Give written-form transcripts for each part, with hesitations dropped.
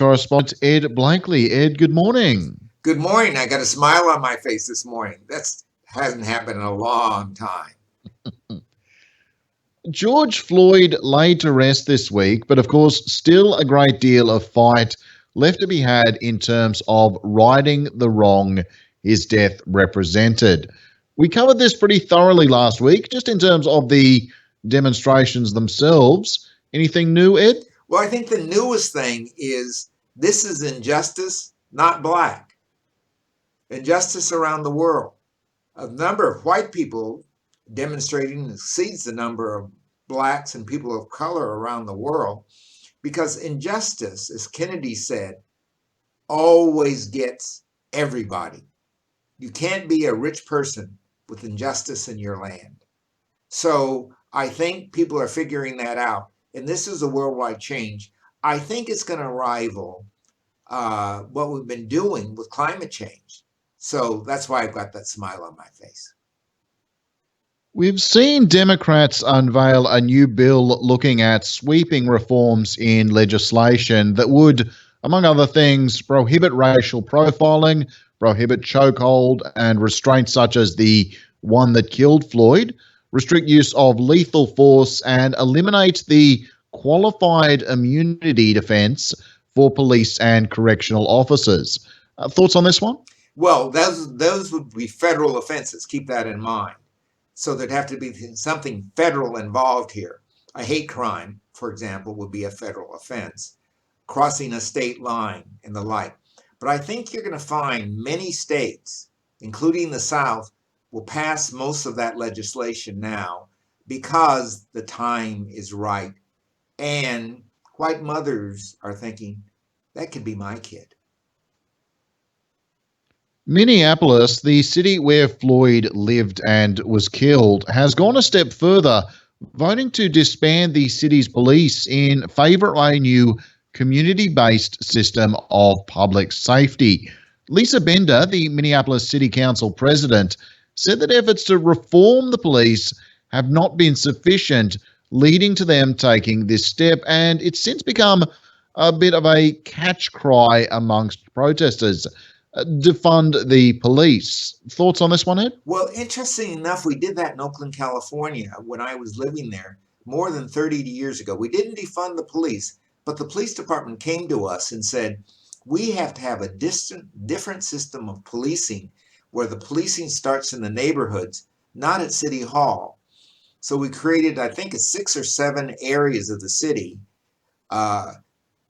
correspondent Ed Blakely. Ed, good morning. Good morning. I got a smile on my face this morning. That's hasn't happened in a long time. George Floyd laid to rest this week, but of course, still a great deal of fight left to be had in terms of righting the wrong his death represented. We covered this pretty thoroughly last week, just in terms of the demonstrations themselves. Anything new, Ed? Well, I think the newest thing is this is injustice, not black. Injustice around the world. A number of white people demonstrating exceeds the number of blacks and people of color around the world because injustice, as Kennedy said, always gets everybody. You can't be a rich person with injustice in your land. So I think people are figuring that out. And this is a worldwide change. I think it's going to rival what we've been doing with climate change. So that's why I've got that smile on my face. We've seen Democrats unveil a new bill looking at sweeping reforms in legislation that would, among other things, prohibit racial profiling, prohibit chokehold and restraints such as the one that killed Floyd, restrict use of lethal force, and eliminate the qualified immunity defense for police and correctional officers. Thoughts on this one? Well, those would be federal offenses. Keep that in mind. So there'd have to be something federal involved here. A hate crime, for example, would be a federal offense, crossing a state line and the like. But I think you're going to find many states, including the South, will pass most of that legislation now because the time is right. And white mothers are thinking, that could be my kid. Minneapolis, the city where Floyd lived and was killed, has gone a step further, voting to disband the city's police in favour of a new community based system of public safety. Lisa Bender, the Minneapolis City Council president, said that efforts to reform the police have not been sufficient, leading to them taking this step, and it's since become a bit of a catch cry amongst protesters. Defund the police. Thoughts on this one, Ed? Well, interesting enough, we did that in Oakland, California when I was living there more than 30 years ago. We didn't defund the police, but the police department came to us and said, we have to have a different system of policing where the policing starts in the neighborhoods, not at City Hall. So we created, I think, 6 or 7 areas of the city.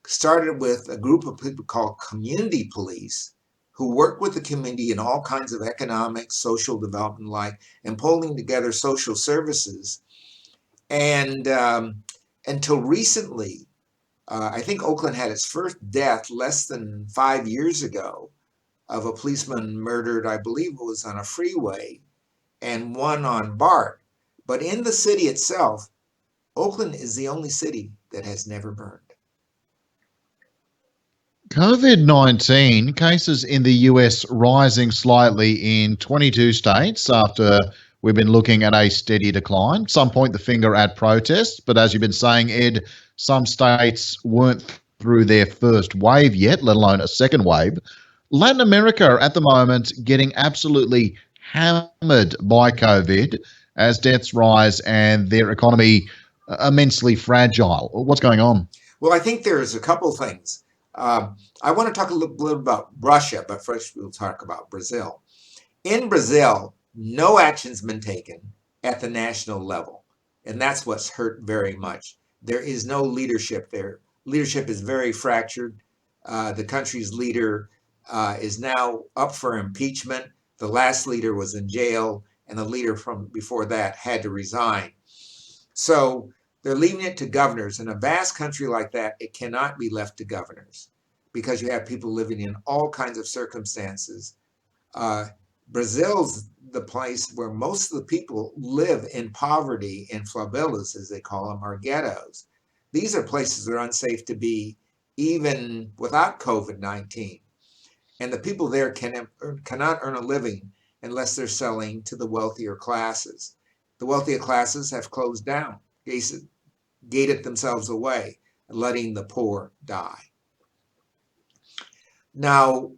Started with a group of people called community police who work with the community in all kinds of economic, social development and pulling together social services. And until recently, I think Oakland had its first death less than 5 years ago of a policeman murdered, I believe it was on a freeway, and one on BART. But in the city itself, Oakland is the only city that has never burned. COVID-19 cases in the US rising slightly in 22 states after we've been looking at a steady decline. Some point the finger at protests, but as you've been saying, Ed, some states weren't through their first wave yet, let alone a second wave. Latin America at the moment getting absolutely hammered by COVID as deaths rise and their economy immensely fragile. What's going on? Well, I think there's a couple things. I want to talk a little about Russia, but first we'll talk about Brazil. In Brazil, no action's been taken at the national level, and that's what's hurt very much. There is no leadership there. Leadership is very fractured. The country's leader is now up for impeachment. The last leader was in jail, and the leader from before that had to resign. So they're leaving it to governors. In a vast country like that, it cannot be left to governors because you have people living in all kinds of circumstances. Brazil's the place where most of the people live in poverty in favelas, as they call them, or ghettos. These are places that are unsafe to be even without COVID-19. And the people there cannot earn a living unless they're selling to the wealthier classes. The wealthier classes have closed down, gated themselves away, letting the poor die. Now,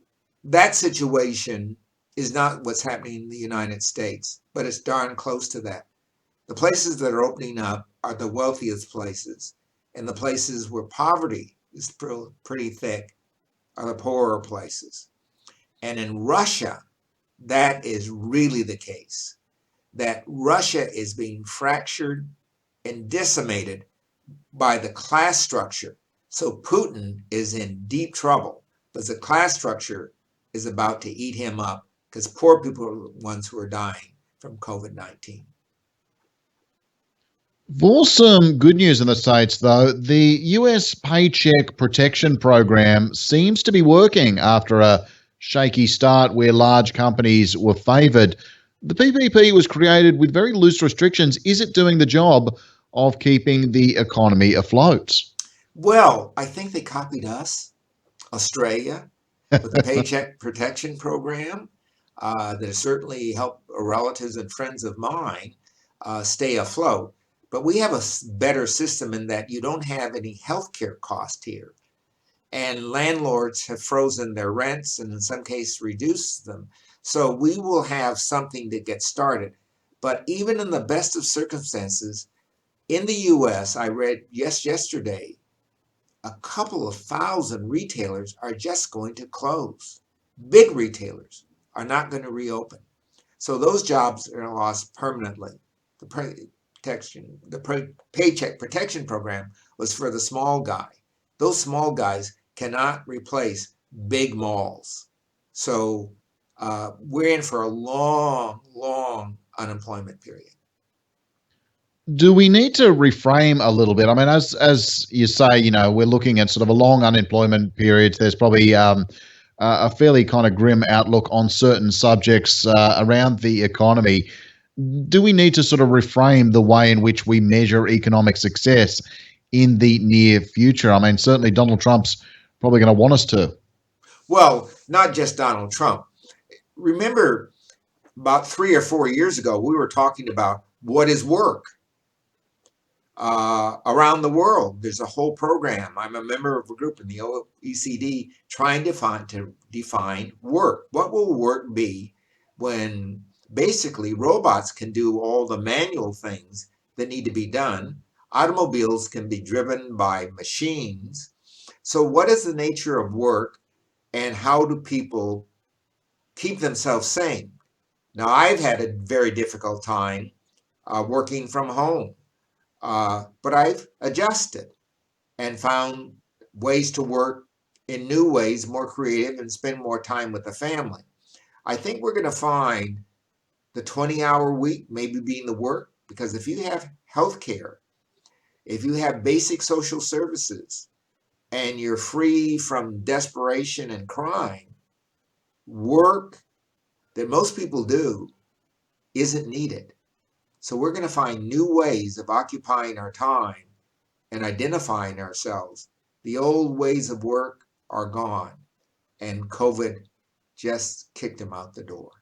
that situation is not what's happening in the United States, but it's darn close to that. The places that are opening up are the wealthiest places, and the places where poverty is pretty thick are the poorer places. And in Russia, that is really the case. That Russia is being fractured and decimated by the class structure. So Putin is in deep trouble, but the class structure is about to eat him up because poor people are the ones who are dying from COVID-19. For some good news in the States, though, the US Paycheck Protection Program seems to be working after a shaky start where large companies were favoured. The PPP was created with very loose restrictions. Is it doing the job of keeping the economy afloat? Well, I think they copied us, Australia, with the Paycheck Protection Program. That has certainly helped relatives and friends of mine stay afloat. But we have a better system in that you don't have any healthcare cost here. And landlords have frozen their rents and in some cases reduced them. So we will have something to get started. But even in the best of circumstances, in the US, I read yesterday, a couple of thousand retailers are just going to close. Big retailers are not going to reopen. So those jobs are lost permanently. The Paycheck Protection Program was for the small guy. Those small guys cannot replace big malls. So we're in for a long, long unemployment period. Do we need to reframe a little bit? I mean, as you say, we're looking at sort of a long unemployment period. There's probably a fairly kind of grim outlook on certain subjects around the economy. Do we need to sort of reframe the way in which we measure economic success in the near future? I mean, certainly Donald Trump's probably going to want us to. Well, not just Donald Trump. Remember, about 3 or 4 years ago, we were talking about what is work. Around the world, there's a whole program. I'm a member of a group in the OECD trying to define work. What will work be when basically robots can do all the manual things that need to be done? Automobiles can be driven by machines. So, what is the nature of work, and how do people keep themselves sane? Now, I've had a very difficult time working from home. But I've adjusted and found ways to work in new ways, more creative, and spend more time with the family. I think we're going to find the 20-hour week maybe being the work, because if you have health care, if you have basic social services, and you're free from desperation and crime, work that most people do isn't needed. So we're going to find new ways of occupying our time and identifying ourselves. The old ways of work are gone, and COVID just kicked them out the door.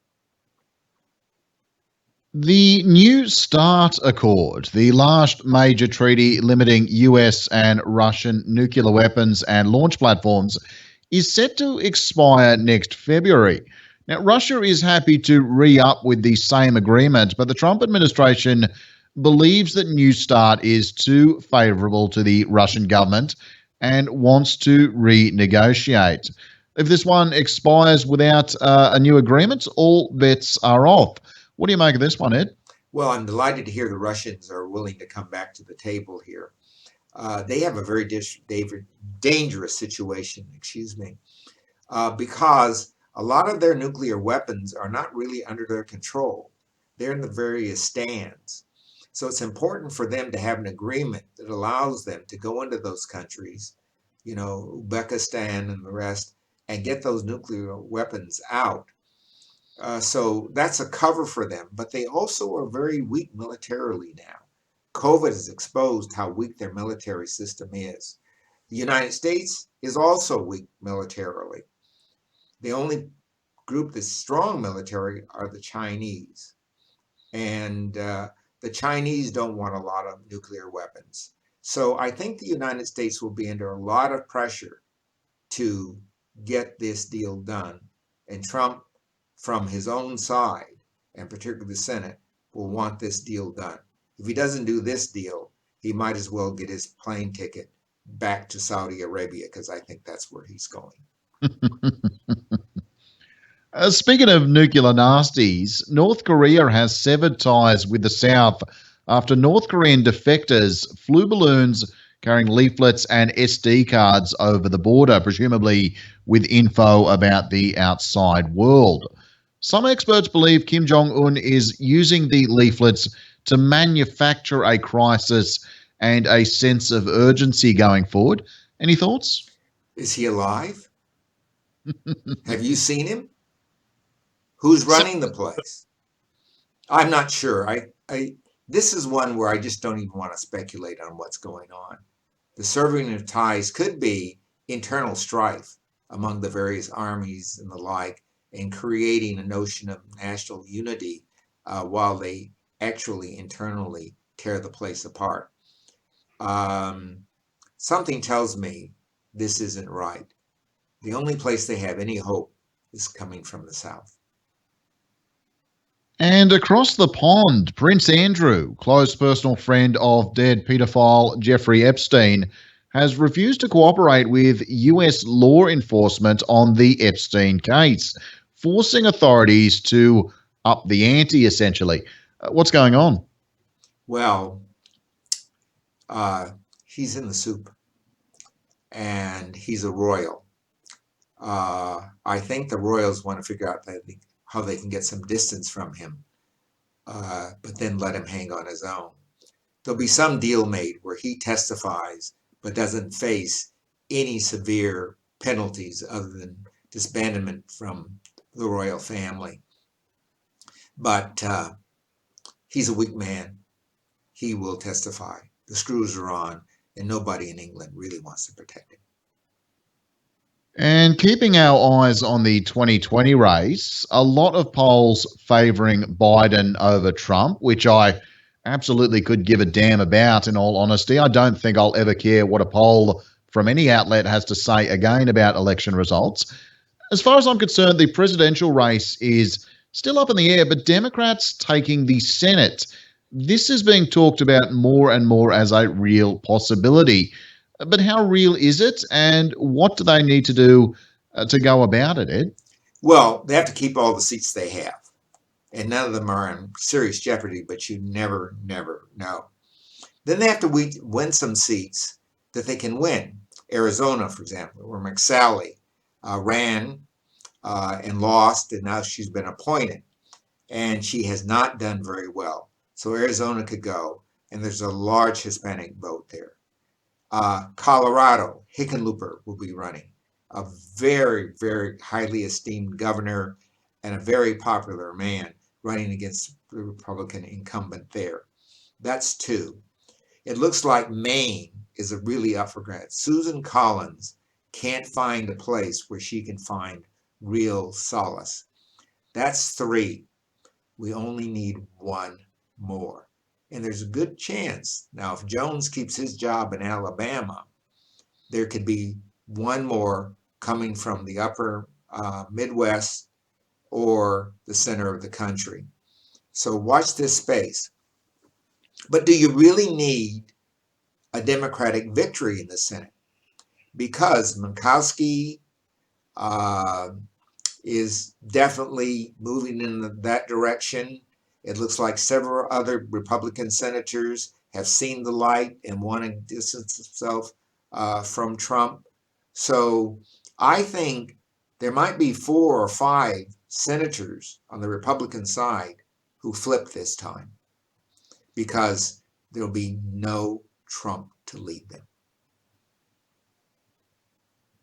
The New START Accord, the last major treaty limiting US and Russian nuclear weapons and launch platforms, is set to expire next February. Now, Russia is happy to re up with the same agreement, but the Trump administration believes that New START is too favorable to the Russian government and wants to renegotiate. If this one expires without a new agreement, all bets are off. What do you make of this one, Ed? Well, I'm delighted to hear the Russians are willing to come back to the table here. They have a very dangerous situation, because a lot of their nuclear weapons are not really under their control. They're in the various stands. So it's important for them to have an agreement that allows them to go into those countries, Uzbekistan and the rest, and get those nuclear weapons out. So that's a cover for them. But they also are very weak militarily now. COVID has exposed how weak their military system is. The United States is also weak militarily. The only group that's strong military are the Chinese. And the Chinese don't want a lot of nuclear weapons. So I think the United States will be under a lot of pressure to get this deal done. And Trump, from his own side, and particularly the Senate, will want this deal done. If he doesn't do this deal, he might as well get his plane ticket back to Saudi Arabia, because I think that's where he's going. Speaking of nuclear nasties, North Korea has severed ties with the South after North Korean defectors flew balloons carrying leaflets and SD cards over the border, presumably with info about the outside world. Some experts believe Kim Jong-un is using the leaflets to manufacture a crisis and a sense of urgency going forward. Any thoughts? Is he alive? Have you seen him? Who's running the place? I'm not sure. This is one where I just don't even want to speculate on what's going on. The severing of ties could be internal strife among the various armies and the like, and creating a notion of national unity while they actually internally tear the place apart. Something tells me this isn't right. The only place they have any hope is coming from the South. And across the pond, Prince Andrew, close personal friend of dead paedophile Jeffrey Epstein, has refused to cooperate with US law enforcement on the Epstein case, forcing authorities to up the ante, essentially. What's going on? Well, he's in the soup, and he's a royal. I think the royals want to figure out how they can get some distance from him, but then let him hang on his own. There'll be some deal made where he testifies but doesn't face any severe penalties other than disbandment from the royal family. But he's a weak man. He will testify. The screws are on, and nobody in England really wants to protect him. And keeping our eyes on the 2020 race, a lot of polls favouring Biden over Trump, which I absolutely could give a damn about, in all honesty. I don't think I'll ever care what a poll from any outlet has to say again about election results. As far as I'm concerned, the presidential race is still up in the air, but Democrats taking the Senate. This is being talked about more and more as a real possibility. But how real is it, and what do they need to do to go about it, Ed? Well, they have to keep all the seats they have, and none of them are in serious jeopardy, but you never know. Then they have to win some seats that they can win. Arizona, for example, where McSally ran and lost, and now she's been appointed, and she has not done very well. So Arizona could go, and there's a large Hispanic vote there. Colorado, Hickenlooper will be running, a very, very highly esteemed governor and a very popular man running against the Republican incumbent there. That's two. It looks like Maine is a really up for grabs. Susan Collins can't find a place where she can find real solace. That's three. We only need one more. And there's a good chance. Now, if Jones keeps his job in Alabama, there could be one more coming from the upper Midwest or the center of the country. So watch this space. But do you really need a Democratic victory in the Senate? Because Murkowski is definitely moving in that direction. It looks like several other Republican senators have seen the light and want to distance themselves from Trump. So I think there might be 4 or 5 senators on the Republican side who flip this time, because there'll be no Trump to lead them.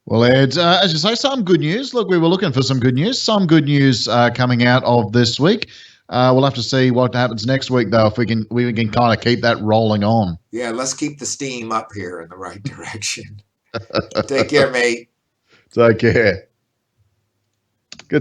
Well, Ed, as you say, some good news. Look, we were looking for some good news. Some good news coming out of this week. We'll have to see what happens next week, though, if we can kind of keep that rolling on. Yeah, let's keep the steam up here in the right direction. Take care, mate. Take care.